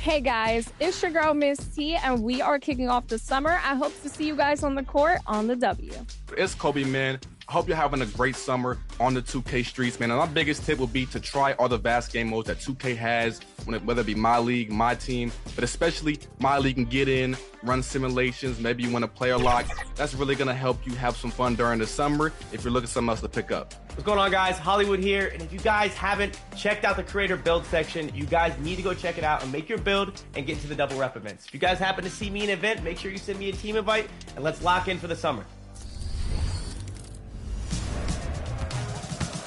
Hey guys, it's your girl Miss T, and we are kicking off the summer. I hope to see you guys on the court on the W. It's Kobe, man. I hope you're having a great summer on the 2K streets, man. And my biggest tip would be to try all the vast game modes that 2K has, whether it be My League, My Team, but especially My League and get in, run simulations, maybe you want a player lock. That's really going to help you have some fun during the summer if you're looking for something else to pick up. What's going on, guys? Hollywood here. And if you guys haven't checked out the creator build section, you guys need to go check it out and make your build and get into the double rep events. If you guys happen to see me in an event, make sure you send me a team invite and let's lock in for the summer.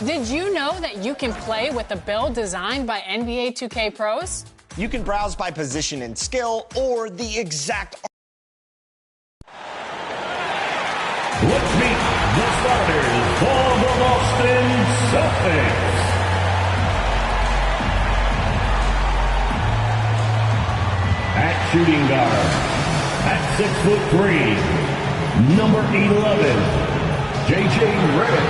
Did you know that you can play with a build designed by NBA 2K pros? You can browse by position and skill or the exact. Let's meet the starters for the Boston Celtics. At shooting guard, at 6'3", number 11, J.J. Redick.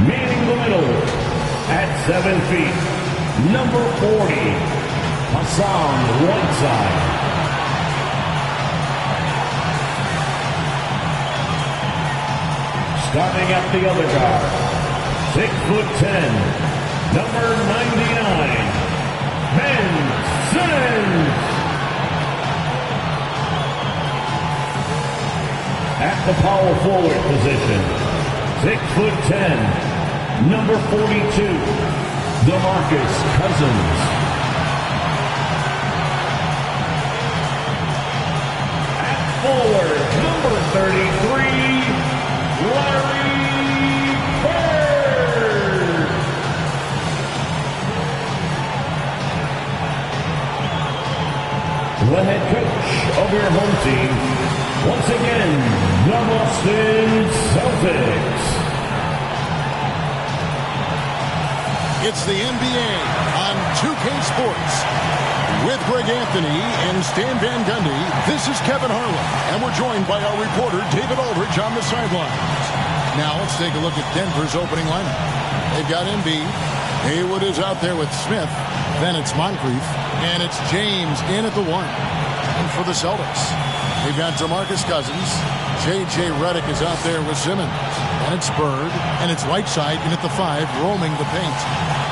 Meeting the middle, at 7 feet, number 40, Hassan Whiteside. Starting at the other guard, 6'10", number 99, Ben Simmons. At the power forward position, 6'10", number 42, DeMarcus Cousins. At forward, number 33, Larry Bird. The head coach of your home team, once again, the Boston Celtics. It's the NBA on 2K Sports. With Greg Anthony and Stan Van Gundy, this is Kevin Harlan, and we're joined by our reporter David Aldridge on the sidelines. Now let's take a look at Denver's opening lineup. They've got Embiid. Haywood is out there with Smith. Then it's Moncrief, and it's James in at the 1. And for the Celtics, they've got DeMarcus Cousins. J.J. Redick is out there with Simmons. And it's Bird, and it's Whiteside in at the 5, roaming the paint.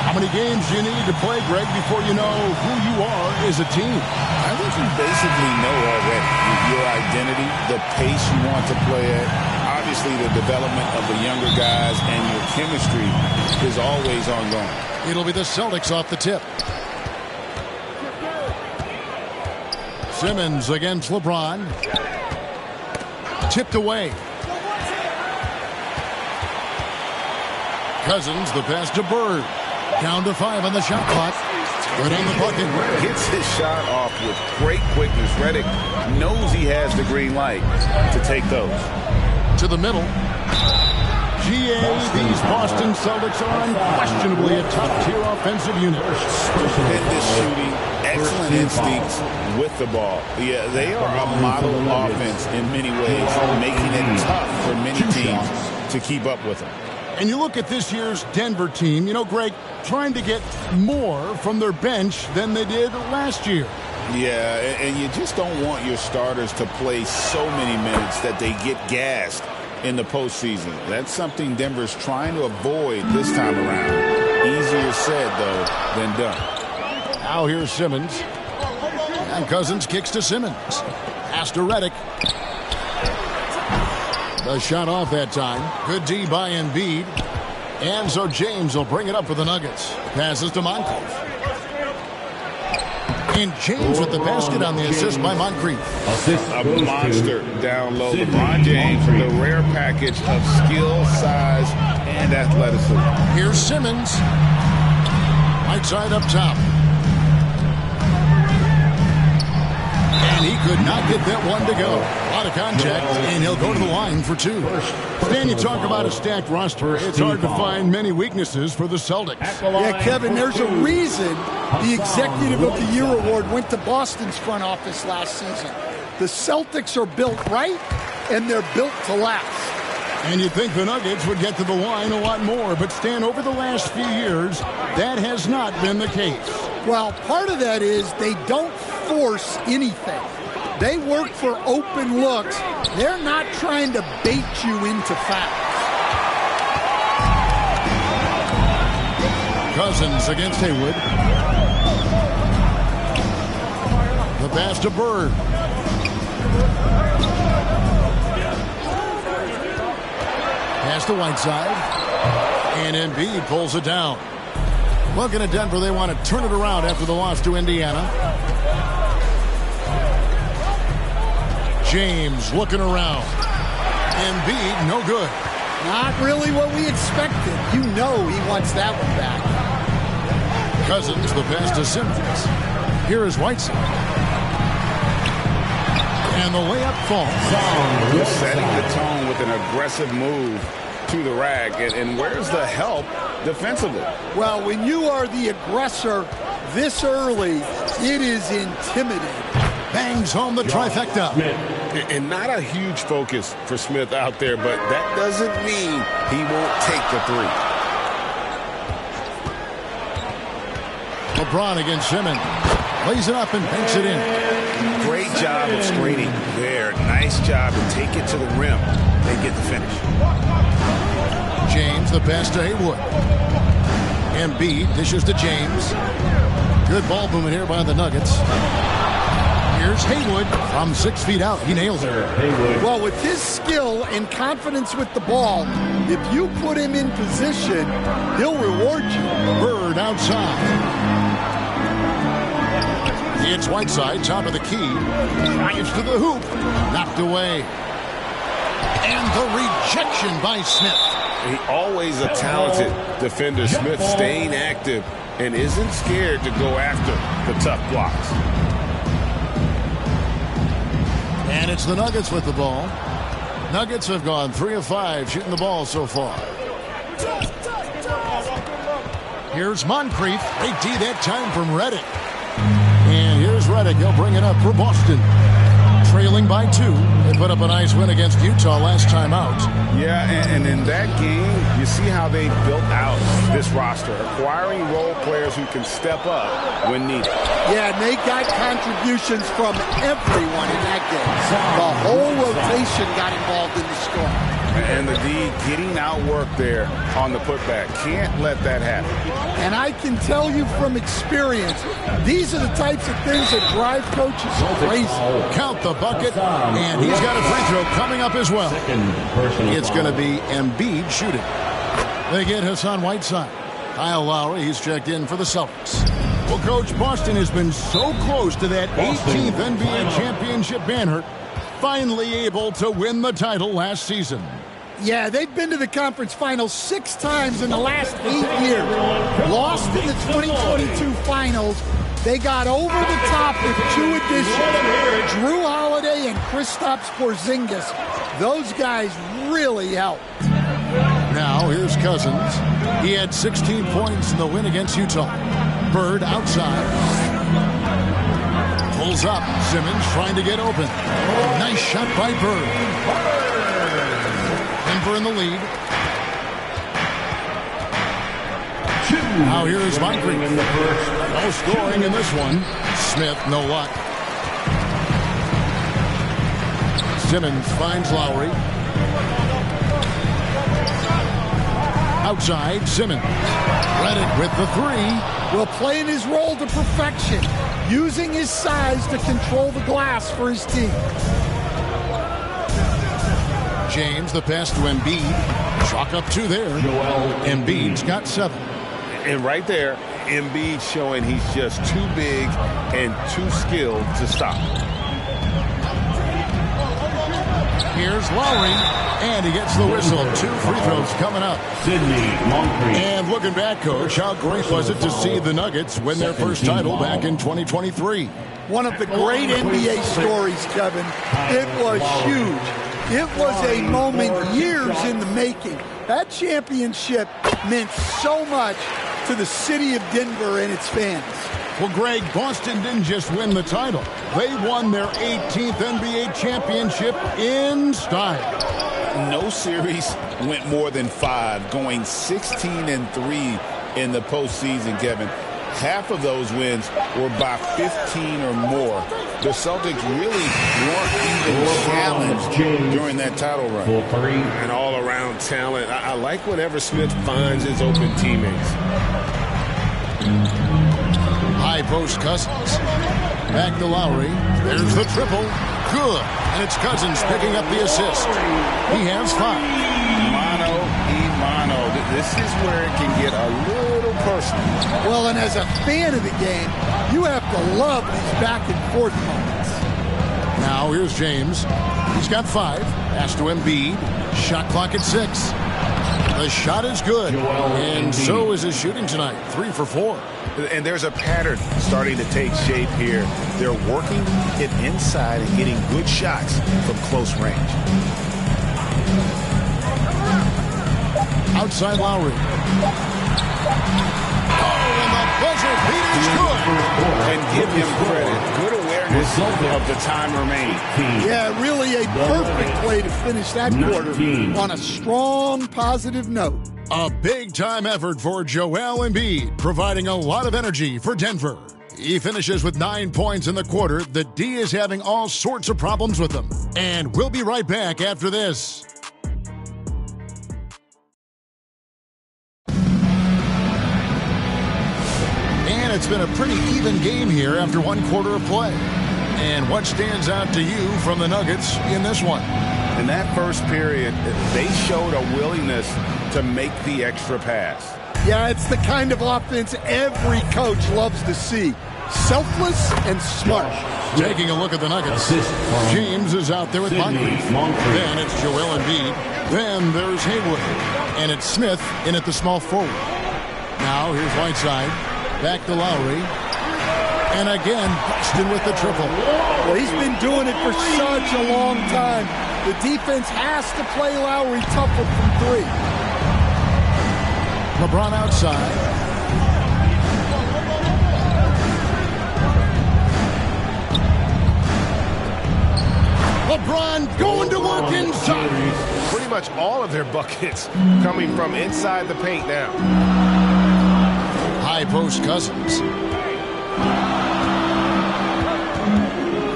How many games do you need to play, Greg, before you know who you are as a team? I think you basically know already your identity, the pace you want to play at, obviously the development of the younger guys, and your chemistry is always ongoing. It'll be the Celtics off the tip. Simmons against LeBron. Tipped away. Cousins, the pass to Bird. Down to 5 on the shot clock. Good on the bucket. Hits his shot off with great quickness. Redick knows he has the green light to take those. To the middle. GA, these Boston Celtics are unquestionably a top-tier offensive unit. Stupendous shooting, excellent instincts with the ball. Yeah, they are a model offense in many ways, making it tough for many teams to keep up with them. And you look at this year's Denver team, you know, Greg, trying to get more from their bench than they did last year. Yeah, and you just don't want your starters to play so many minutes that they get gassed in the postseason. That's something Denver's trying to avoid this time around. Easier said, though, than done. Now here's Simmons. And Cousins kicks to Simmons. Pass to Redick. The shot off that time. Good D by Embiid. And so James will bring it up for the Nuggets. Passes to Moncrief. And James with the basket on the assist by Moncrief. A monster down low. LeBron James with a rare package of skill, size, and athleticism. Here's Simmons. Right side up top. And he could not get that one to go. A lot of contact, and he'll go to the line for 2. Stan, you talk about a stacked roster. It's hard to find many weaknesses for the Celtics. Yeah, Kevin, there's a reason the Executive of the Year award went to Boston's front office last season. The Celtics are built right, and they're built to last. And you'd think the Nuggets would get to the line a lot more, but Stan, over the last few years, that has not been the case. Well, part of that is they don't force anything. They work for open looks. They're not trying to bait you into fouls. Cousins against Haywood. The pass to Bird. Pass to Whiteside. And Embiid pulls it down. Looking at Denver, they want to turn it around after the loss to Indiana. James looking around. Embiid, no good. Not really what we expected. You know he wants that one back. Cousins, the pass to Simmons. Here is Whiteside. And the layup falls. Just setting the tone with an aggressive move to the rack. And where's the help defensively? Well, when you are the aggressor this early, it is intimidating. Bangs home the trifecta. And not a huge focus for Smith out there, but that doesn't mean he won't take the three. LeBron against Simmons. Lays it up and banks it in. Great job of screening there. Nice job to take it to the rim and get the finish. James, the pass to Haywood. Embiid dishes to James. Good ball movement here by the Nuggets. Here's Haywood from 6 feet out. He nails it. Well, with his skill and confidence with the ball, if you put him in position, he'll reward you. Bird outside. It's Whiteside, top of the key. Drives to the hoop. Knocked away. And the rejection by Smith. He always a talented defender. Smith staying active and isn't scared to go after the tough blocks. And it's the Nuggets with the ball. Nuggets have gone 3 of 5 shooting the ball so far. Here's Moncrief. Great D that time from Reddick. And here's Reddick. He'll bring it up for Boston. Trailing by 2. They put up a nice win against Utah last time out. Yeah, and in that game, you see how they built out this roster, acquiring role players who can step up when needed. Yeah, and they got contributions from everyone in that game. The whole rotation got involved in the score. And the D getting outworked there on the putback. Can't let that happen. And I can tell you from experience, these are the types of things that drive coaches crazy. Count the bucket, and he's got a free throw coming up as well. It's going to be Embiid shooting. They get Hassan Whiteside. Kyle Lowry, he's checked in for the Celtics. Well, Coach, Boston has been so close to that 18th NBA championship banner, finally able to win the title last season. Yeah, they've been to the conference finals 6 times in the last 8 years. Lost in the 2022 finals. They got over the top with 2 additions. Drew Holiday and Kristaps Porzingis. Those guys really helped. Now, here's Cousins. He had 16 points in the win against Utah. Bird outside. Pulls up. Simmons trying to get open. Nice shot by Bird. Denver in the lead. Now here's Moncrief. No scoring in this one. Smith, no luck. Simmons finds Lowry. Outside, Simmons. Reddick with the 3. Will playing his role to perfection, using his size to control the glass for his team. James, the pass to Embiid. Chalk up 2 there. Embiid's got 7. And right there, Embiid showing he's just too big and too skilled to stop. Here's Lowry, and he gets the whistle. 2 free throws coming up. And looking back, Coach, how great was it to see the Nuggets win their first title back in 2023? One of the great NBA stories, Kevin. It was huge. It was a moment years in the making. That championship meant so much to the city of Denver and its fans. Well, Greg, Boston didn't just win the title. They won their 18th NBA championship in style. No series went more than 5, going 16-3 in the postseason, Kevin. Half of those wins were by 15 or more. The Celtics really weren't even challenged during that title run. And all-around talent. I like whenever Smith finds his open teammates. High post Cousins. Back to Lowry. There's the triple. Good. And it's Cousins picking up the assist. He has 5. Mano y mano. This is where it can get a little personal. Well, and as a fan of the game, you have to love these back and forth moments. Now here's James. He's got 5. Pass to Embiid. Shot clock at 6. The shot is good. And so is his shooting tonight. 3 for 4. And there's a pattern starting to take shape here. They're working it inside and getting good shots from close range. Outside Lowry. Oh, and the buzzer beat is good. And give him credit. Good awareness of the time remaining. Yeah, really a perfect way to finish that quarter on a strong, positive note. A big-time effort for Joel Embiid, providing a lot of energy for Denver. He finishes with 9 points in the quarter. The D is having all sorts of problems with them. And we'll be right back after this. And it's been a pretty even game here after 1 quarter of play. And what stands out to you from the Nuggets in this one? In that first period, they showed a willingness to make the extra pass. Yeah, it's the kind of offense every coach loves to see. Selfless and smart. Taking a look at the Nuggets. James is out there with Moncrief. Then it's Joel Embiid. Then there's Haywood. And it's Smith in at the small forward. Now here's Whiteside. Back to Lowry. And again, Boston with the triple. Well, he's been doing it for such a long time. The defense has to play Lowry tougher from 3. LeBron outside. LeBron going to work inside. Pretty much all of their buckets coming from inside the paint now. High post Cousins.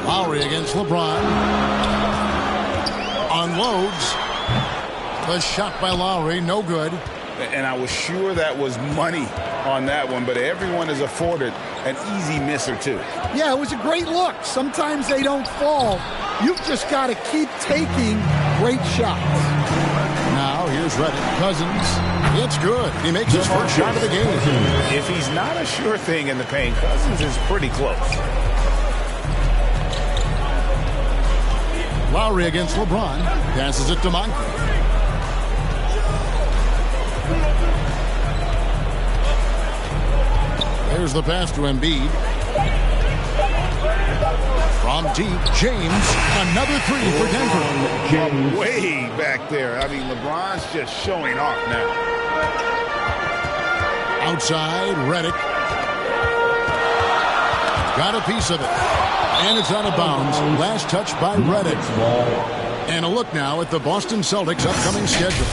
Lowry against LeBron. Unloads. The shot by Lowry, no good. And I was sure that was money on that one, but everyone is afforded an easy miss or 2. Yeah, it was a great look. Sometimes they don't fall. You've just got to keep taking great shots. Now here's Reddick. Cousins. It's good. He makes his first shot of the game. If he's not a sure thing in the paint, Cousins is pretty close. Lowry against LeBron. Passes it to Moncrief. There's the pass to Embiid. From deep, James. Another 3 for Denver. Way back there. I mean, LeBron's just showing off now. Outside, Reddick. Got a piece of it. And it's out of bounds. Last touch by Reddick. And a look now at the Boston Celtics' upcoming schedule.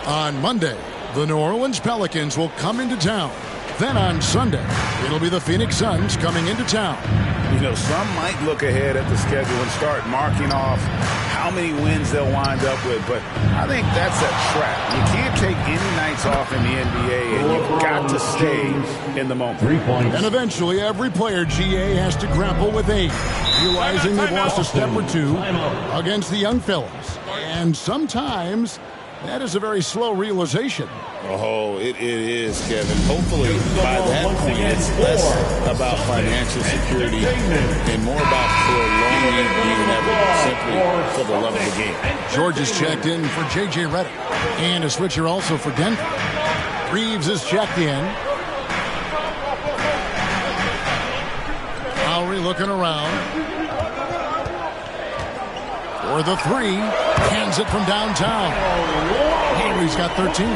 On Monday, the New Orleans Pelicans will come into town. Then on Sunday, it'll be the Phoenix Suns coming into town. You know, some might look ahead at the schedule and start marking off how many wins they'll wind up with, but I think that's a trap. You can't take any nights off in the NBA, and you've got to stay in the moment. 3 points. And eventually, every player, GA, has to grapple with age, realizing they've lost a step or 2 against the young fellas. And sometimes that is a very slow realization. Oh, it is, Kevin. Hopefully, by that point, it's less about financial security and more about prolonging the inevitable, simply for the love of the game. George is checked in for J.J. Redick. And a switcher also for Denver. Reeves is checked in. Lowry looking around. For the 3. Hands it from downtown. Henry's got 13.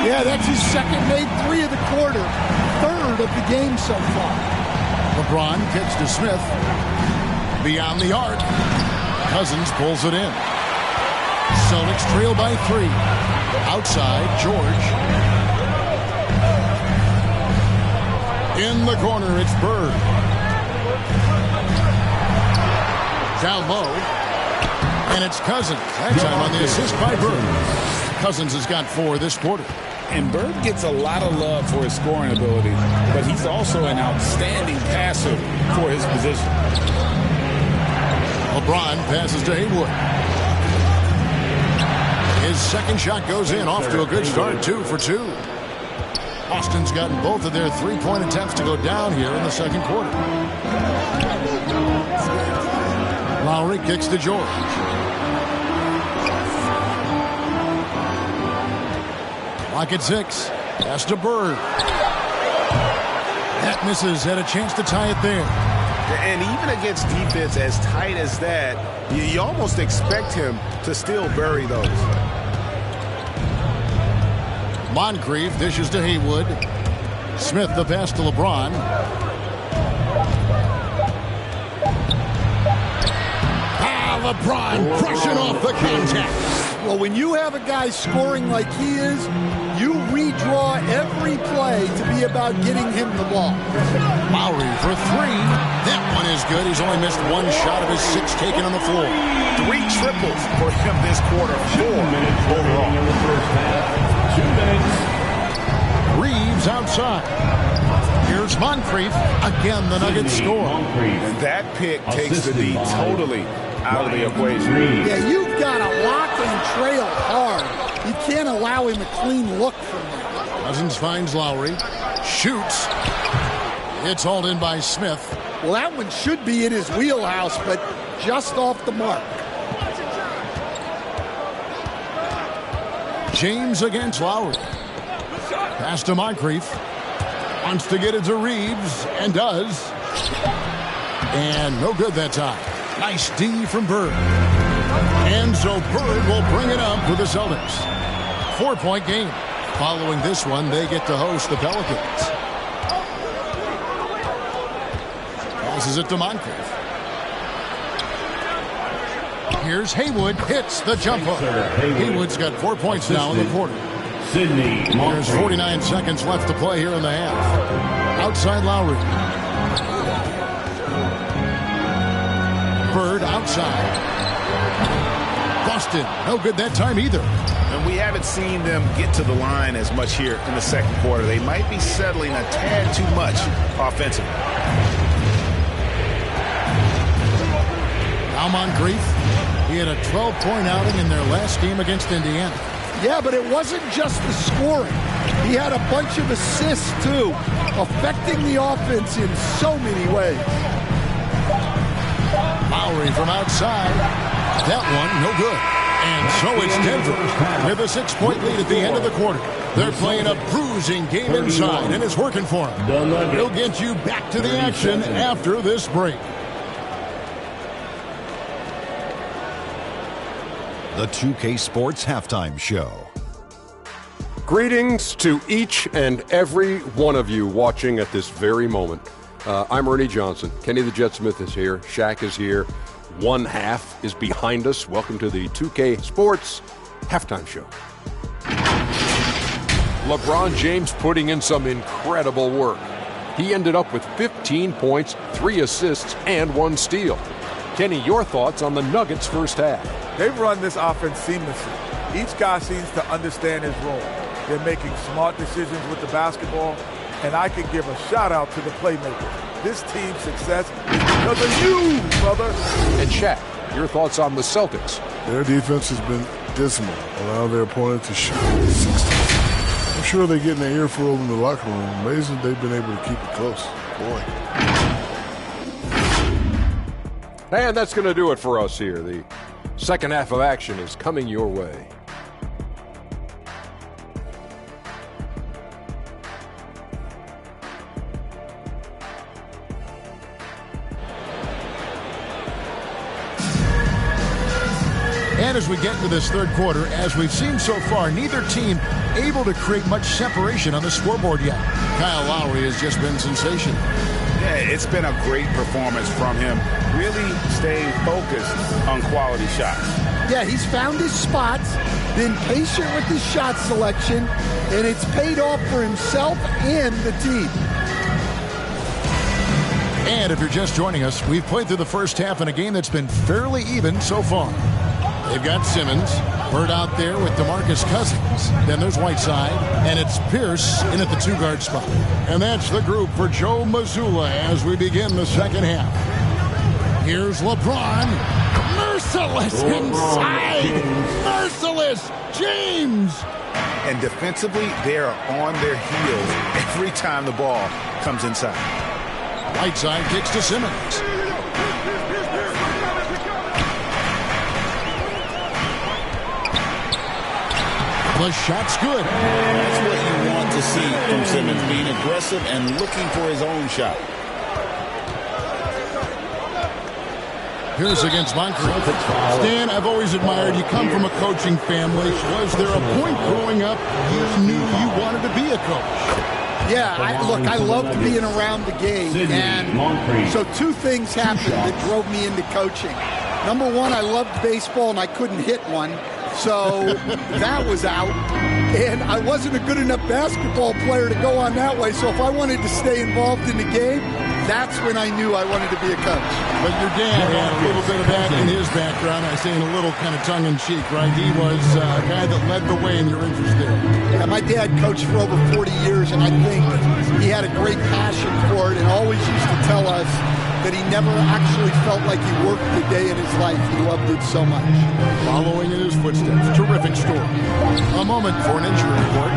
Yeah, that's his second made 3 of the quarter. 3rd of the game so far. LeBron kicks to Smith. Beyond the arc. Cousins pulls it in. Celtics trail by 3. Outside, George. In the corner, it's Bird. Down low. And it's Cousins. That time on the assist by Bird. Cousins has got 4 this quarter. And Bird gets a lot of love for his scoring ability, but he's also an outstanding passer for his position. LeBron passes to Haywood. His second shot goes in, off to a good start, 2 for 2. Boston's gotten both of their three-point attempts to go down here in the second quarter. Lowry kicks to George. Lock at 6. Pass to Bird. That misses. Had a chance to tie it there. And even against defense as tight as that, you almost expect him to still bury those. Moncrief dishes to Haywood. Smith the pass to LeBron. LeBron brushing off the contact. Well, when you have a guy scoring like he is, you redraw every play to be about getting him the ball. Lowry for 3. That one is good. He's only missed 1 shot of his 6 taken on the floor. 3 triples for him this quarter. 4 minutes overall in the first half. 2 minutes. Reeves outside. Here's Moncrief. Again, the Nuggets score. And that pick takes the D totally out of the equation. Yeah, you've got to lock and trail hard. You can't allow him a clean look from there. Cousins finds Lowry. Shoots. It's hauled in by Smith. Well, that one should be in his wheelhouse, but just off the mark. James against Lowry. Pass to Moncrief. Wants to get it to Reeves, and does. And no good that time. Nice D from Bird. And so Bird will bring it up to the Celtics. 4-point game. Following this one, they get to host the Pelicans. Passes it to Moncrief. Here's Haywood. Hits the jump hook. Haywood's got 4 points now in the quarter. There's 49 seconds left to play here in the half. Outside Lowry. Bird outside. Boston, no good that time either. And we haven't seen them get to the line as much here in the second quarter. They might be settling a tad too much offensively. Now Moncrief. He had a 12-point outing in their last game against Indiana. Yeah, but it wasn't just the scoring. He had a bunch of assists, too, affecting the offense in so many ways. Lowry from outside. That one, no good. And so it's Denver with a 6-point lead at the end of the quarter. They're playing a bruising game inside, and it's working for them. We'll get you back to the action after this break. The 2K Sports Halftime Show. Greetings to each and every one of you watching at this very moment. I'm Ernie Johnson. Kenny the Jet Smith is here. Shaq is here. One half is behind us. Welcome to the 2K Sports Halftime Show. LeBron James putting in some incredible work. He ended up with 15 points, 3 assists, and 1 steal. Kenny, your thoughts on the Nuggets' first half? They've run this offense seamlessly. Each guy seems to understand his role. They're making smart decisions with the basketball, and I can give a shout-out to the playmakers. This team's success is because of you, brother. And Shaq, your thoughts on the Celtics? Their defense has been dismal, allowing their opponent to shoot 60. I'm sure they're getting their earful in the locker room. Amazing they've been able to keep it close. Boy. And that's going to do it for us here. The second half of action is coming your way. And as we get into this third quarter, as we've seen so far, neither team able to create much separation on the scoreboard yet. Kyle Lowry has just been sensational. Yeah, it's been a great performance from him. Really staying focused on quality shots. Yeah, he's found his spots, been patient with his shot selection, and it's paid off for himself and the team. And if you're just joining us, we've played through the first half in a game that's been fairly even so far. They've got Simmons, Bird out there with DeMarcus Cousins. Then there's Whiteside, and it's Pierce in at the 2-guard spot. And that's the group for Joe Mazzulla as we begin the second half. Here's LeBron. Merciless inside. Merciless James. And defensively, they are on their heels every time the ball comes inside. Whiteside kicks to Simmons. The shot's good. That's what you want to see from Simmons, being aggressive and looking for his own shot. Pierce against Moncrief. Stan, I've always admired you come from a coaching family. Was there a point growing up you knew you wanted to be a coach? Yeah, I loved being around the game. And so two things happened that drove me into coaching. Number one, I loved baseball and I couldn't hit one. So that was out. And I wasn't a good enough basketball player to go on that way. So if I wanted to stay involved in the game, that's when I knew I wanted to be a coach. But your dad had a little bit of that in his background. I say in a little kind of tongue-in-cheek, right? He was a guy that led the way in your interest there. Yeah, my dad coached for over 40 years, and I think he had a great passion for it and always used to tell us that he never actually felt like he worked the day in his life. He loved it so much. Following in his footsteps, terrific story. A moment for an injury report.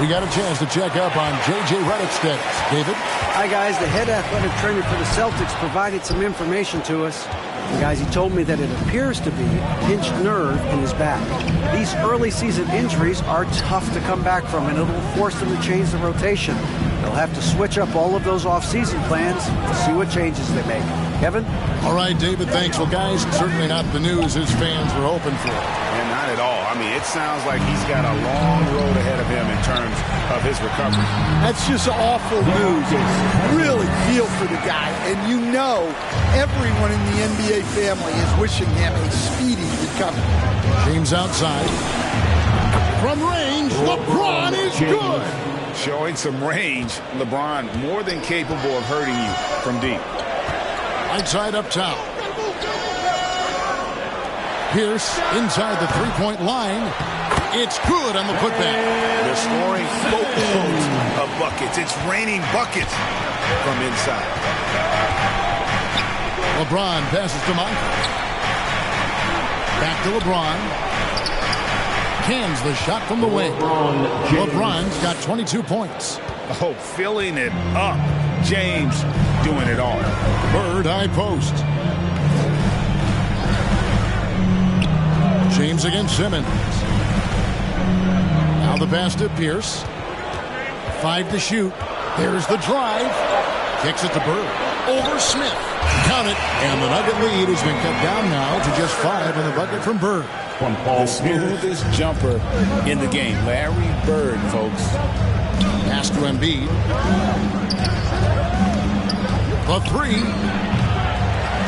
We got a chance to check up on J.J. Redick's status. David? Hi, guys. The head athletic trainer for the Celtics provided some information to us. And guys, he told me that it appears to be a pinched nerve in his back. These early season injuries are tough to come back from, and it'll force them to change the rotation. They'll have to switch up all of those off-season plans to see what changes they make. Kevin? All right, David, thanks. Well, guys, certainly not the news his fans were hoping for. And not at all. I mean, it sounds like he's got a long road ahead of him in terms of his recovery. That's just awful news. Really feel for the guy. And you know everyone in the NBA family is wishing him a speedy recovery. James outside. From range, LeBron is good. Showing some range, LeBron more than capable of hurting you from deep. Outside up top. Pierce inside the three-point line. It's good on the putback. They're scoring boatloads of buckets. It's raining buckets from inside. LeBron passes to Moncrief. Back to LeBron. Cans the shot from the wing. LeBron's got 22 points. Oh, filling it up. James doing it all. Bird high post. James against Simmons. Now the pass to Pierce. 5 to shoot. There's the drive. Kicks it to Bird. Over Smith. Count it. And the Nugget lead has been cut down now to just 5 in the bucket from Bird. The smoothest jumper in the game. Larry Bird, folks. Pass to Embiid. The 3.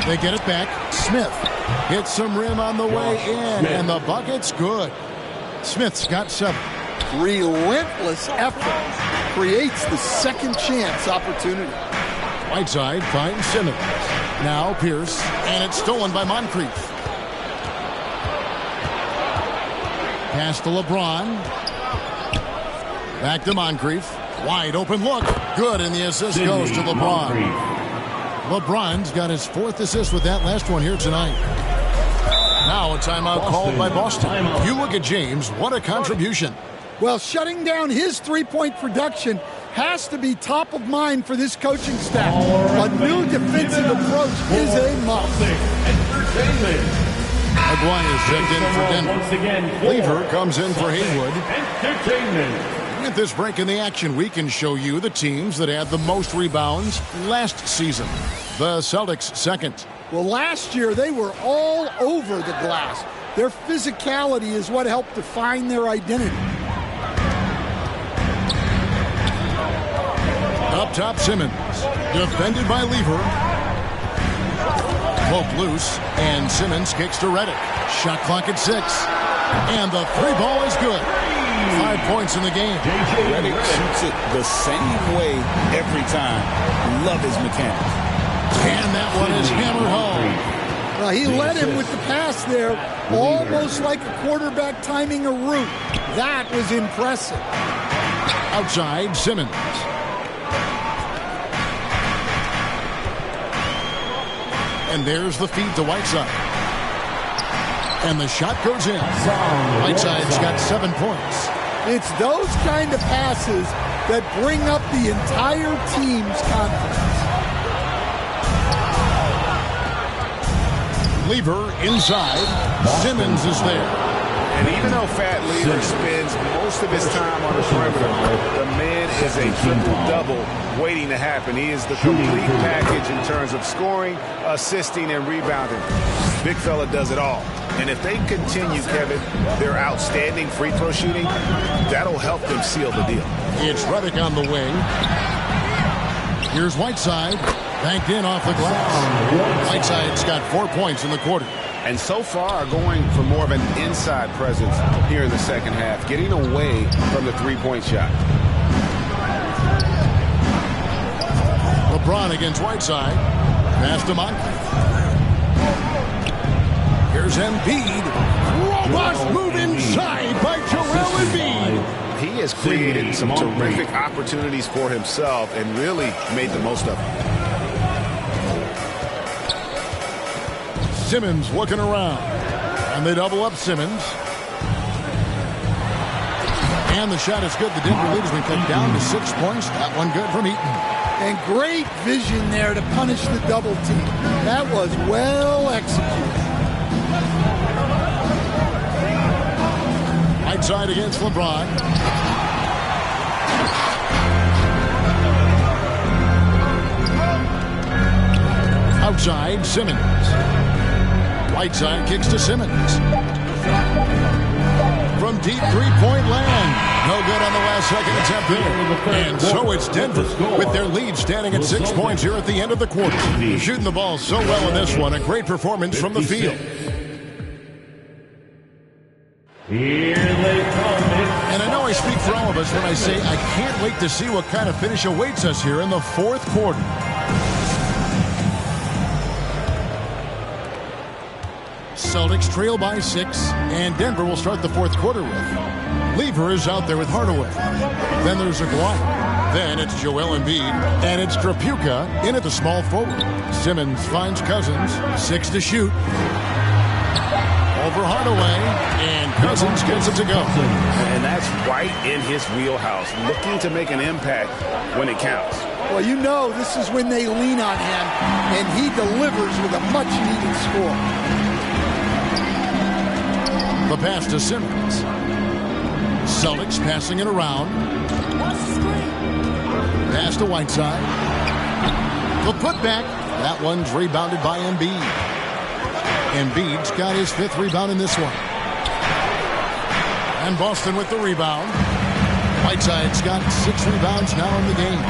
They get it back. Smith hits some rim on the way in, and the bucket's good. Smith's got 7. Relentless effort creates the second chance opportunity. Whiteside finds Simmons. Now Pierce, and it's stolen by Moncrief. Pass to LeBron. Back to Moncrief. Wide open look. Good, and the assist goes to LeBron. LeBron's got his 4th assist with that last one here tonight. Now a timeout called by Boston. You look at James, what a contribution. Well, shutting down his three-point production has to be top of mind for this coaching staff. A new defensive approach is a must. Aguirre checked in for Denver. Lever comes in for Haywood. With this break in the action, we can show you the teams that had the most rebounds last season. The Celtics second. Well, last year they were all over the glass. Their physicality is what helped define their identity. Up top, Simmons. Defended by Lever. Pope loose, and Simmons kicks to Redick. Shot clock at 6. And the 3 ball is good. 5 points in the game. Redick shoots it the same way every time. Love his mechanics. And that one is hammered home. Well, he led him with the pass there, almost like a quarterback timing a route. That was impressive. Outside, Simmons. And there's the feed to Whiteside. And the shot goes in. Whiteside's got 7 points. It's those kind of passes that bring up the entire team's confidence. Lever inside. Simmons is there. And even though Fat Lever spends most of his time on the perimeter, the man is a triple-double waiting to happen. He is the complete package in terms of scoring, assisting, and rebounding. Big fella does it all. And if they continue, Kevin, their outstanding free throw shooting, that'll help them seal the deal. It's Redick on the wing. Here's Whiteside. Banked in off the glass. Whiteside's got 4 points in the quarter. And so far going for more of an inside presence here in the second half, getting away from the three-point shot. LeBron against Whiteside. Pass to Moncrief. Here's Embiid. Robust move inside by Joel Embiid. He has created some terrific opportunities for himself and really made the most of them. Simmons looking around. And they double up Simmons. And the shot is good. The Denver lead has been cut down to 6 points. That one good from Eaton. And great vision there to punish the double team. That was well executed. Whiteside against LeBron. Outside, Simmons. Whiteside kicks to Simmons. From deep three-point land. No good on the last second attempt there. And so it's Denver with their lead standing at 6 points here at the end of the quarter. Shooting the ball so well in this one. A great performance from the field. Here they come. And I know I speak for all of us when I say I can't wait to see what kind of finish awaits us here in the fourth quarter. Celtics trail by 6, and Denver will start the fourth quarter with. Lever is out there with Hardaway. Then there's Aguirre. Then it's Joel Embiid, and it's Trapuka in at the small forward. Simmons finds Cousins, 6 to shoot. Over Hardaway, and Cousins gets it to go. And that's right in his wheelhouse, looking to make an impact when it counts. Well, you know this is when they lean on him, and he delivers with a much-needed score. The pass to Simmons. Celtics passing it around. Pass to Whiteside. The putback. That one's rebounded by Embiid. Embiid's got his 5th rebound in this one. And Boston with the rebound. Whiteside's got 6 rebounds now in the game.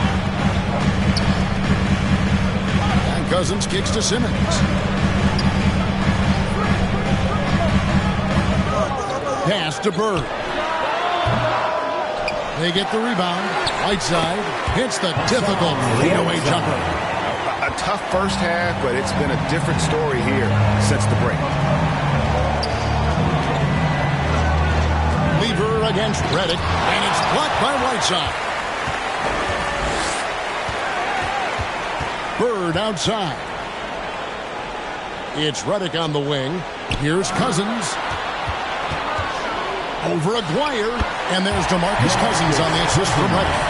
And Cousins kicks to Simmons. Pass to Bird. They get the rebound. Whiteside hits the difficult fadeaway jumper. A tough first half, but it's been a different story here since the break. Lever against Redick, and it's blocked by Whiteside. Bird outside. It's Redick on the wing. Here's Cousins. Over Aguirre, and there's DeMarcus Cousins on the assist from Redick.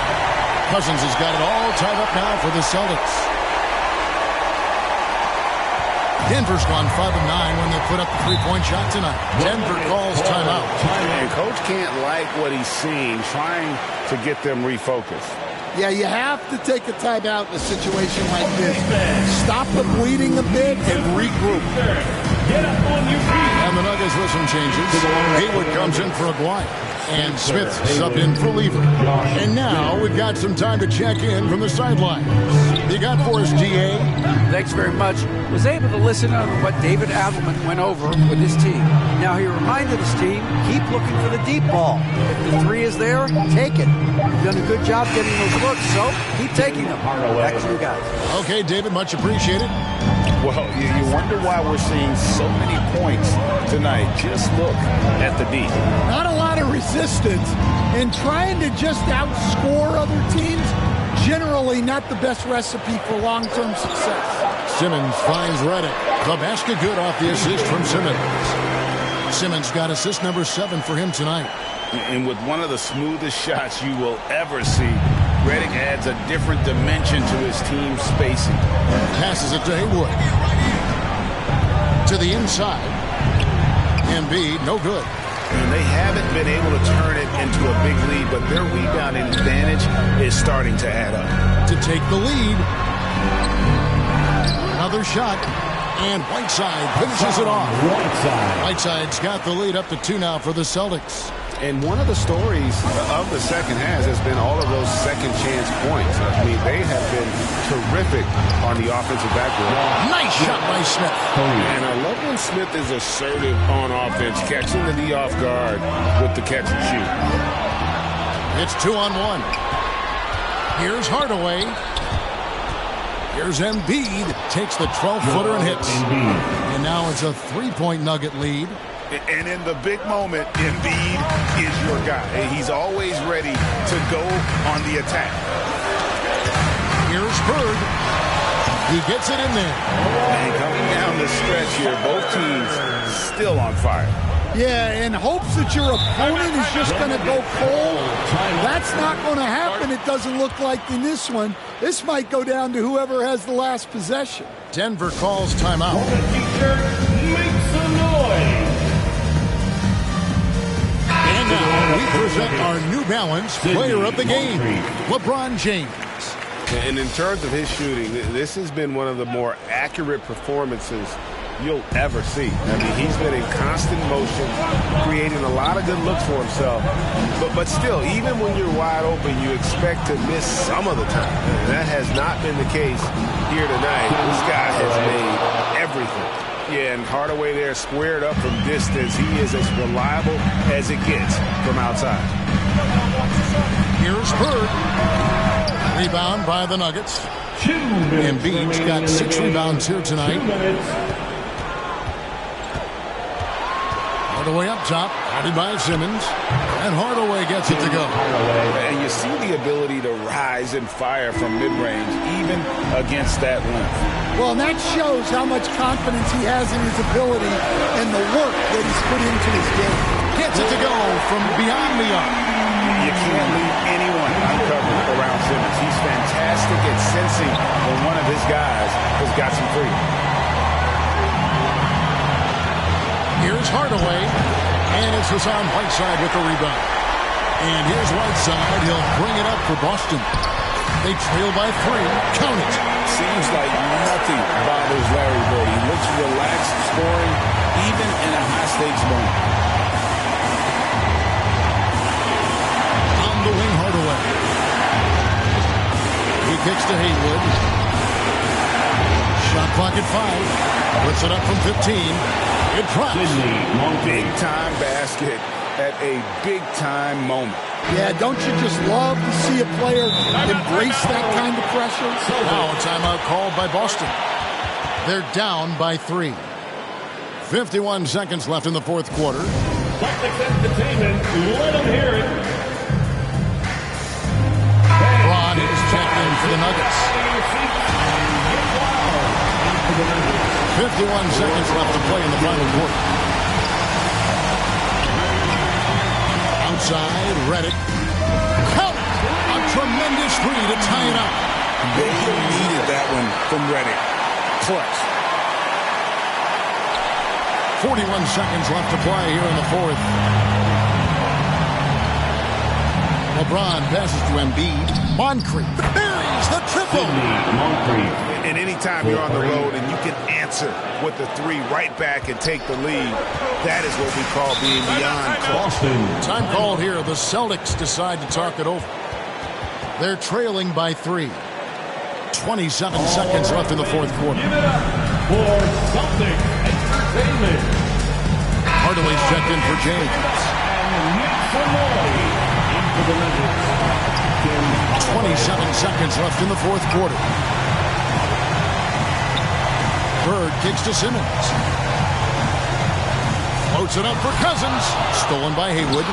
Cousins has got it all tied up now for the Celtics. Denver's gone 5 of 9 when they put up the three-point shot tonight. Denver calls timeout. And Coach can't like what he's seeing, trying to get them refocused. Yeah, you have to take a timeout in a situation like this. Stop the bleeding a bit and regroup. Get up on your feet. And the Nuggets with some changes. Hayward comes in for Aguirre. And Smith subbed in for Lever. And now we've got some time to check in from the sidelines. You got for us, DA? Thanks very much. Was able to listen to what David Adelman went over with his team. Now he reminded his team, keep looking for the deep ball. If the three is there, take it. You've done a good job getting those looks, so keep taking them. Back to you guys. Okay, David, much appreciated. Well, you wonder why we're seeing so many points tonight. Just look at the D. Not a lot of resistance, and trying to just outscore other teams, generally not the best recipe for long-term success. Simmons finds Reddick. The basket good off the assist from Simmons. Simmons got assist number 7 for him tonight. And with one of the smoothest shots you will ever see, Reddick adds a different dimension to his team's spacing. Passes it to Haywood. To the inside. Embiid, no good. And they haven't been able to turn it into a big lead, but their rebounding advantage is starting to add up. To take the lead. Another shot. And Whiteside finishes it off. Whiteside's got the lead up to 2 now for the Celtics. And one of the stories of the second half has been all of those second chance points. I mean, they have been terrific on the offensive backboard. Nice shot by Smith. And I love when Smith is assertive on offense, catching the D off guard with the catch and shoot. It's 2-on-1. Here's Hardaway. Here's Embiid. Takes the 12-footer and hits. And now it's a 3-point Nugget lead. And in the big moment, Embiid is your guy. He's always ready to go on the attack. Here's Bird. He gets it in there. And coming down the stretch here, both teams still on fire. Yeah, in hopes that your opponent is just going to go cold. That's not going to happen. It doesn't look like in this one. This might go down to whoever has the last possession. Denver calls timeout. Make some noise. And now we present our New Balance player of the game, LeBron James. And in terms of his shooting, this has been one of the more accurate performances you'll ever see. I mean, he's been in constant motion, creating a lot of good looks for himself. But still, even when you're wide open, you expect to miss some of the time. And that has not been the case here tonight. This guy has made everything. Yeah, and Hardaway there squared up from distance. He is as reliable as it gets from outside. Here's Bird. Rebound by the Nuggets. Embiid's got 6 rebounds here tonight. Hardaway up top, guarded by Simmons, and Hardaway gets it to go. And you see the ability to rise and fire from mid-range, even against that length. Well, and that shows how much confidence he has in his ability and the work that he's put into his game. Gets it to go from beyond the arc. You can't leave anyone uncovered around Simmons. He's fantastic at sensing when one of his guys has got some freedom. Here's Hardaway, and it's Hassan Whiteside with the rebound. And here's Whiteside. He'll bring it up for Boston. They trail by 3. Count it. Seems like nothing bothers Larry Bird. He looks relaxed, scoring, even in a high-stakes moment. On the wing, Hardaway. He kicks to Haywood. Shot clock at 5. Puts it up from 15. It drops. Big-time basket at a big-time moment. Yeah, don't you just love to see a player embrace that kind of pressure? Now a timeout called by Boston. They're down by 3. 51 seconds left in the fourth quarter. Celtics Entertainment, let them hear it. Braun is checked in for the Nuggets. 51 seconds left to play in the final quarter. Outside, Reddick. Count! A tremendous 3 to tie it up. They needed that one from Reddick. Clutch. 41 seconds left to play here in the fourth. LeBron passes to Embiid. Moncrief buries the triple. And anytime you're on the road and you can answer with the three right back and take the lead, that is what we call being beyond clutch. Time called here. The Celtics decide to talk it over. They're trailing by 3. 27 seconds left in the fourth quarter. Give it up for Celtics Entertainment. Hardaway's checked in for James. And Nick Samoy into the Nuggets. 27 seconds left in the fourth quarter. Bird kicks to Simmons. Floats it up for Cousins. Stolen by Haywood.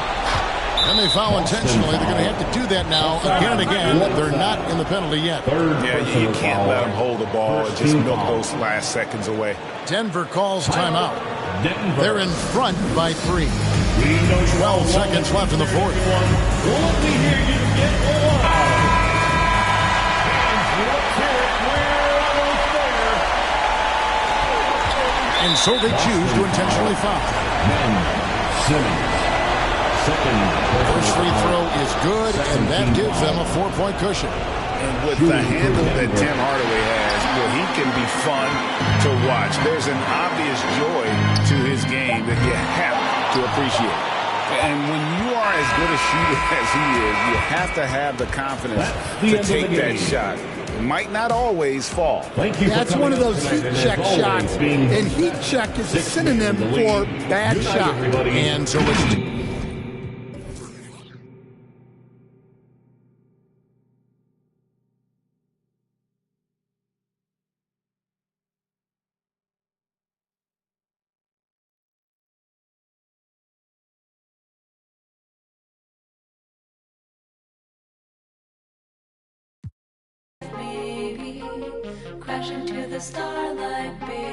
And they foul intentionally. They're going to have to do that now again and again. They're not in the penalty yet. Yeah, you can't let them hold the ball and just milk those last seconds away. Denver calls timeout. They're in front by 3. 12 seconds left in the fourth. And so they choose to intentionally foul. First free throw is good, and that gives them a 4-point cushion. And with the handle that Tim Hardaway has, well, he can be fun to watch. There's an obvious joy to his game that you have to appreciate. And when you are as good a shooter as he is, you have to have the confidence to take that shot. It might not always fall. That's one of those heat check shots, and heat check is a synonym for bad shot. And so it's... Crashing to the starlight, baby.